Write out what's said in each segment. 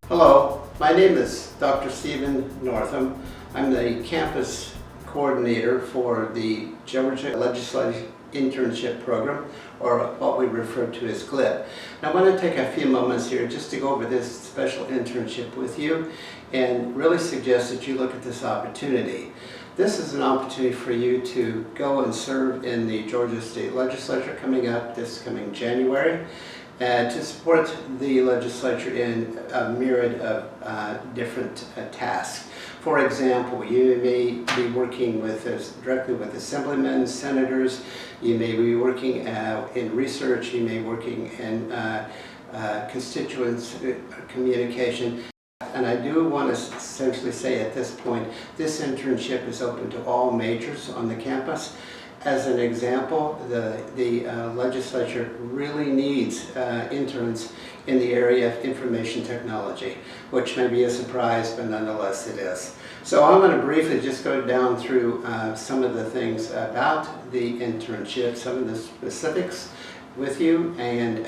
Hello, my name is Dr. Stephen Northam. I'm the campus coordinator for the Georgia Legislative Internship Program, or what we refer to as GLIP. Now, I want to take a few moments here just to go over this special internship with you and really suggest that you look at this opportunity. This is an opportunity for you to go and serve in the Georgia State Legislature coming up this coming January, to support the legislature in a myriad of different tasks. For example, you may be working directly with assemblymen, senators, you may be working in research, you may be working in constituents communication. And I do want to essentially say at this point, this internship is open to all majors on the campus. As an example, the legislature really needs interns in the area of information technology, which may be a surprise, but nonetheless it is. So I'm going to briefly just go down through some of the things about the internship, some of the specifics with you, and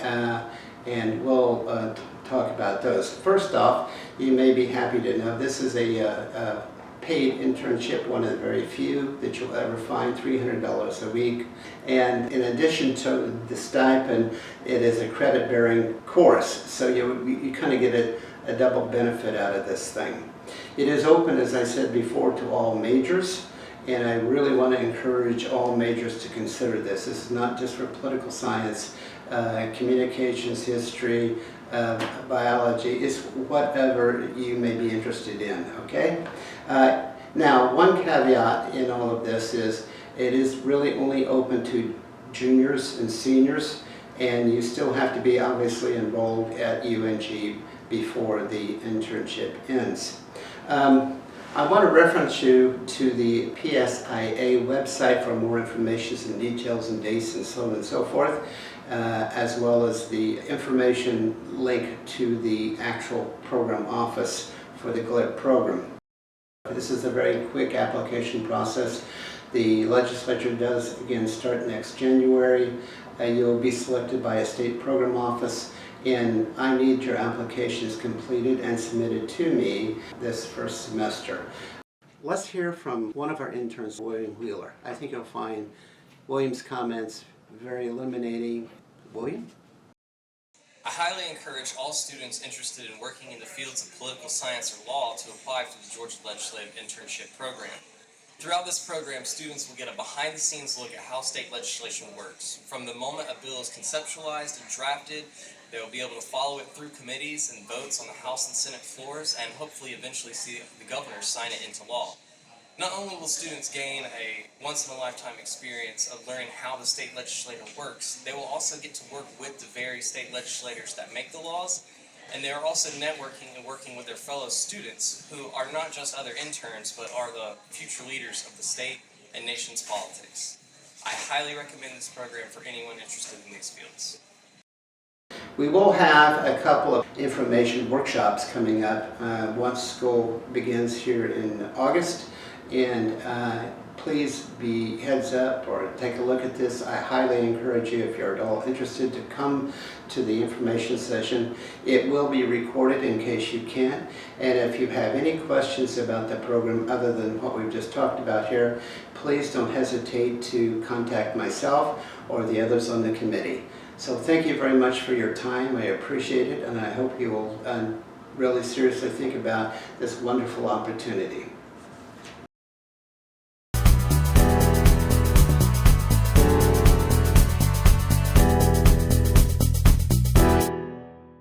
we'll talk about those. First off, you may be happy to know this is a paid internship, one of the very few that you'll ever find, $300 a week. And in addition to the stipend, it is a credit-bearing course, so you kind of get a double benefit out of this thing. It is open, as I said before, to all majors, and I really want to encourage all majors to consider this. This is not just for political science, communications, history, biology, it's whatever you may be interested in, okay? Now, one caveat in all of this is it is really only open to juniors and seniors, and you still have to be obviously enrolled at UNG before the internship ends. I want to reference you to the PSIA website for more information and details and dates and so on and so forth, as well as the information link to the actual program office for the GLIP program. This is a very quick application process. The legislature does again start next January. You'll be selected by a state program office, and I need your applications completed and submitted to me this first semester. Let's hear from one of our interns, William Wheeler. I think you'll find William's comments very illuminating. William? I highly encourage all students interested in working in the fields of political science or law to apply for the Georgia Legislative Internship Program. Throughout this program, students will get a behind-the-scenes look at how state legislation works. From the moment a bill is conceptualized and drafted, they will be able to follow it through committees and votes on the House and Senate floors, and hopefully eventually see the governor sign it into law. Not only will students gain a once-in-a-lifetime experience of learning how the state legislature works, they will also get to work with the very state legislators that make the laws, and they are also networking and working with their fellow students who are not just other interns, but are the future leaders of the state and nation's politics. I highly recommend this program for anyone interested in these fields. We will have a couple of information workshops coming up once school begins here in August. And please be heads up or take a look at this. I highly encourage you, if you're at all interested, to come to the information session. It will be recorded in case you can't. And if you have any questions about the program other than what we've just talked about here, please don't hesitate to contact myself or the others on the committee. So thank you very much for your time. I appreciate it, and I hope you will really seriously think about this wonderful opportunity.